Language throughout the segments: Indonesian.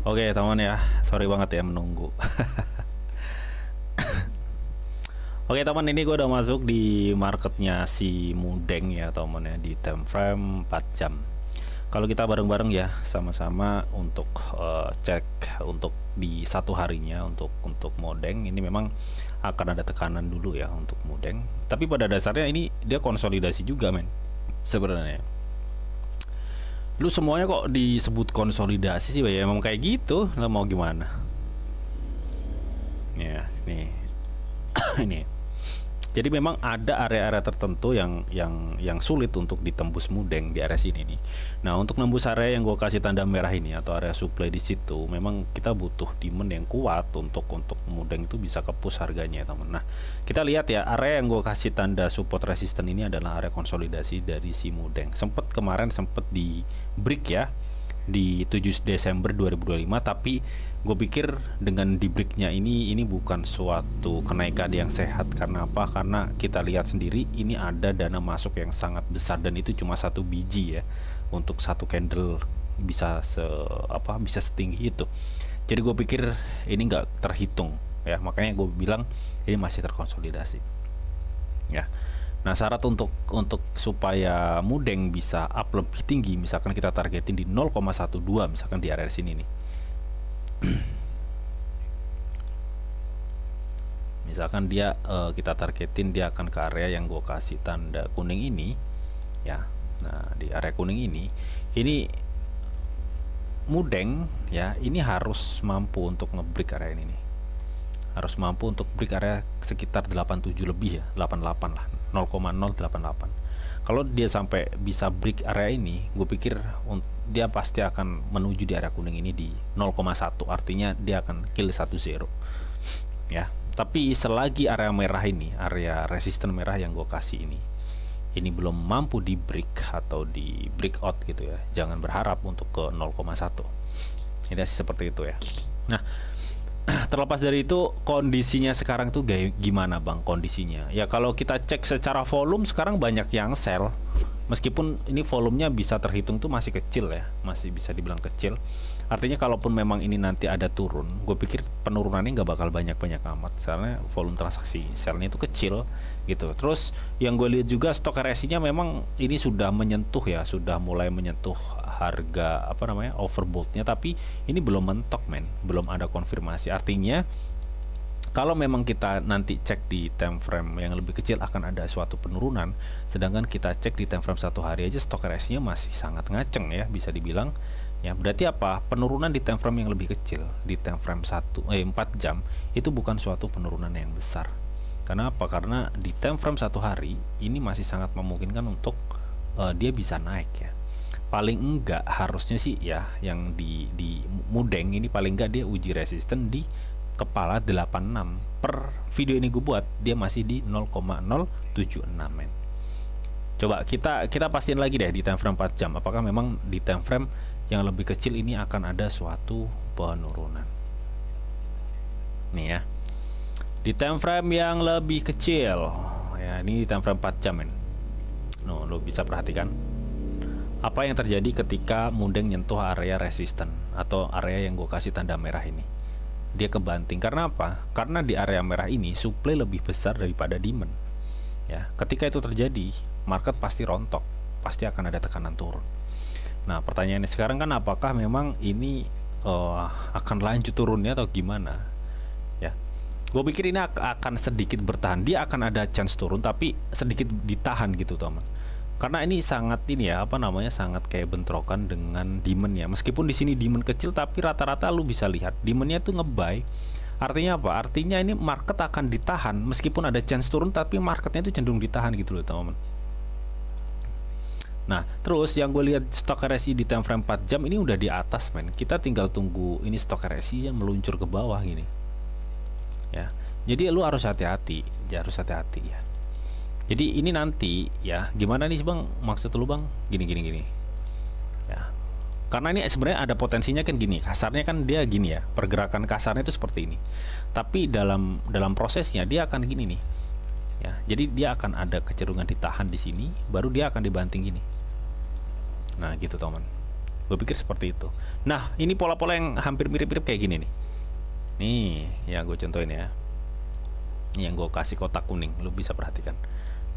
Oke teman ya, sorry banget ya menunggu. Oke teman, ini gue udah masuk di marketnya si Mudeng ya teman ya, di time frame 4 jam. Kalau kita bareng-bareng ya sama-sama untuk cek untuk di satu harinya untuk Mudeng ini memang akan ada tekanan dulu ya untuk Mudeng. Tapi pada dasarnya ini dia konsolidasi juga men. Sebenarnya. Lu semuanya kok disebut konsolidasi sih ya, emang kayak gitu. Lo mau gimana? Ya, nih. Ini. Jadi memang ada area-area tertentu yang sulit untuk ditembus Mudeng di area sini nih. Nah, untuk nembus area yang gue kasih tanda merah ini atau area supply di situ, memang kita butuh demand yang kuat untuk Mudeng itu bisa kepus harganya, teman. Nah, kita lihat ya, area yang gue kasih tanda support resisten ini adalah area konsolidasi dari si Mudeng. Kemarin sempet di break ya di 7 Desember 2025, tapi gue pikir dengan di breaknya ini bukan suatu kenaikan yang sehat. Karena apa? Karena kita lihat sendiri ini ada dana masuk yang sangat besar dan itu cuma satu biji ya, untuk satu candle bisa bisa setinggi itu. Jadi gue pikir ini nggak terhitung ya, makanya gue bilang ini masih terkonsolidasi ya. Nah, syarat untuk supaya Mudeng bisa up lebih tinggi, misalkan kita targetin di 0,12 misalkan di area sini nih. Misalkan dia kita targetin dia akan ke area yang gue kasih tanda kuning ini ya. Nah, di area kuning ini Mudeng ya, ini harus mampu untuk nge-break area ini nih. Harus mampu untuk break area sekitar 87 lebih ya, 88 lah, 0,088. Kalau dia sampai bisa break area ini, gue pikir dia pasti akan menuju di area kuning ini di 0,1, artinya dia akan kill 10 ya. Tapi selagi area merah ini, area resisten merah yang gue kasih ini belum mampu di break atau di breakout gitu ya, jangan berharap untuk ke 0,1. Ini seperti itu ya. Nah, terlepas dari itu, kondisinya sekarang tuh gimana bang kondisinya? Ya kalau kita cek secara volume sekarang banyak yang sell. Meskipun ini volumenya bisa terhitung tuh masih kecil ya, masih bisa dibilang kecil. Artinya kalaupun memang ini nanti ada turun, gue pikir penurunannya nggak bakal banyak-banyak amat. Soalnya volume transaksi sellnya itu kecil gitu. Terus yang gue lihat juga stok RSI-nya memang ini sudah menyentuh ya, sudah mulai menyentuh harga overbought-nya, tapi ini belum mentok men, belum ada konfirmasi. Artinya kalau memang kita nanti cek di time frame yang lebih kecil akan ada suatu penurunan, sedangkan kita cek di time frame satu hari aja stok RSI-nya masih sangat ngaceng ya, bisa dibilang ya. Berarti apa? Penurunan di time frame yang lebih kecil, di time frame 4 jam itu bukan suatu penurunan yang besar. Kenapa? Karena di time frame satu hari ini masih sangat memungkinkan untuk dia bisa naik ya. Paling enggak harusnya sih ya, yang di Mudeng ini paling enggak dia uji resisten di kepala 86. Per video ini gue buat dia masih di 0,076 men. Coba kita pastiin lagi deh di time frame 4 jam apakah memang di time frame yang lebih kecil ini akan ada suatu penurunan. Nih ya. Di time frame yang lebih kecil ya, ini di time frame 4 jam men. No, lo bisa perhatikan apa yang terjadi ketika Mudeng nyentuh area resisten atau area yang gue kasih tanda merah ini. Dia kebanting. Karena apa? Karena di area merah ini supply lebih besar daripada demand ya. Ketika itu terjadi, market pasti rontok, pasti akan ada tekanan turun. Nah, pertanyaannya sekarang kan apakah memang ini akan lanjut turunnya atau gimana ya. Gue pikir ini akan sedikit bertahan, dia akan ada chance turun tapi sedikit ditahan gitu teman. Karena ini sangat sangat kayak bentrokan dengan demand ya. Meskipun di sini demand kecil tapi rata-rata lu bisa lihat demandnya tuh nge-buy. Artinya apa? Artinya ini market akan ditahan meskipun ada chance turun tapi marketnya itu cenderung ditahan gitu loh teman-teman. Nah, terus yang gue lihat stok RSI di time frame 4 jam ini udah di atas men. Kita tinggal tunggu ini stok RSI yang meluncur ke bawah gini. Ya. Jadi lu harus hati-hati ya. Jadi ini nanti ya, gimana nih bang maksud lu bang? Gini ya. Karena ini sebenarnya ada potensinya kan gini, kasarnya kan dia gini ya, pergerakan kasarnya itu seperti ini. Tapi dalam prosesnya dia akan gini nih. Ya, jadi dia akan ada kecenderungan ditahan di sini, baru dia akan dibanting gini. Nah, gitu teman. Gue pikir seperti itu. Nah, ini pola-pola yang hampir mirip-mirip kayak gini nih. Nih, yang gue contohin ya. Ini yang gue kasih kotak kuning, lu bisa perhatikan.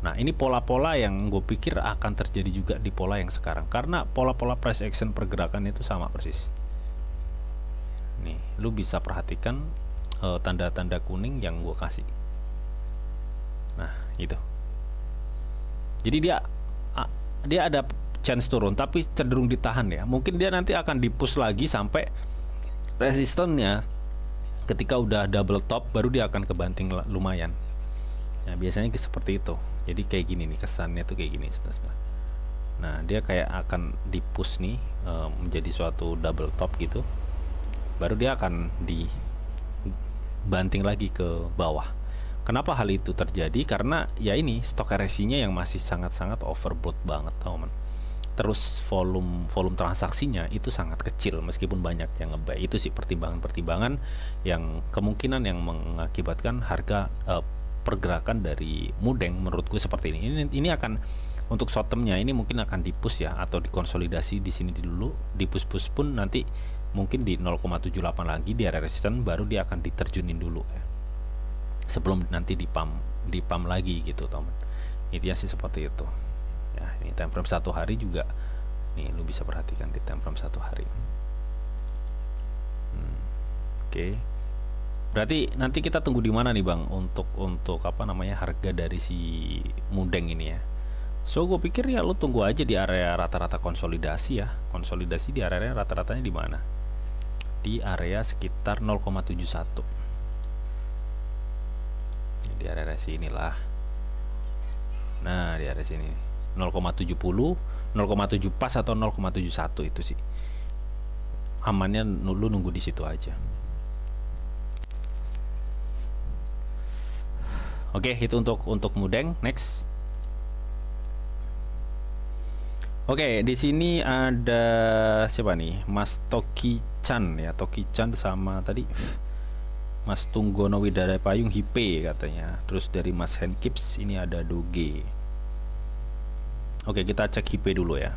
Nah, ini pola-pola yang gue pikir akan terjadi juga di pola yang sekarang. Karena pola-pola price action pergerakan itu sama persis. Nih, lu bisa perhatikan tanda-tanda kuning yang gue kasih. Nah, itu. Jadi dia ada chance turun, tapi cenderung ditahan ya. Mungkin dia nanti akan di-push lagi sampai resistennya ketika udah double top, baru dia akan kebanting lumayan. Nah, biasanya seperti itu. Jadi kayak gini nih, kesannya tuh kayak gini sebenarnya. Nah, dia kayak akan di-push nih menjadi suatu double top gitu. Baru dia akan dibanting lagi ke bawah. Kenapa hal itu terjadi? Karena ya ini stok RSI-nya yang masih sangat-sangat overbought banget, teman. Terus volume transaksinya itu sangat kecil meskipun banyak yang nge-buy. Itu sih pertimbangan-pertimbangan yang kemungkinan yang mengakibatkan harga pergerakan dari Mudeng menurutku seperti ini. Ini akan untuk short termnya ini mungkin akan di-push ya, atau dikonsolidasi di sini dulu, di-push pun nanti mungkin di 0,78 lagi di area resisten, baru dia akan diterjunin dulu ya. Sebelum nanti di pump lagi gitu, teman. Intinya sih seperti itu. Ya, ini time frame 1 hari juga. Nih, lu bisa perhatikan di time frame 1 hari. Oke. Berarti nanti kita tunggu di mana nih, Bang, untuk apa namanya harga dari si Mudeng ini ya. So, gue pikir ya lu tunggu aja di area rata-rata konsolidasi ya. Konsolidasi di area rata-ratanya di mana? Di area sekitar 0,71. Di area sini lah. Nah, di area sini 0,70, 0,7 pas atau 0,71 itu sih. Amannya lu nunggu di situ aja. Oke, itu untuk Mudeng. Next. Oke, di sini ada siapa nih? Mas Toki Chan ya, Toki Chan sama tadi Mas Tunggono Widara Payung Hipe katanya. Terus dari Mas Henkips ini ada Doge. Oke, kita cek Hipe dulu ya.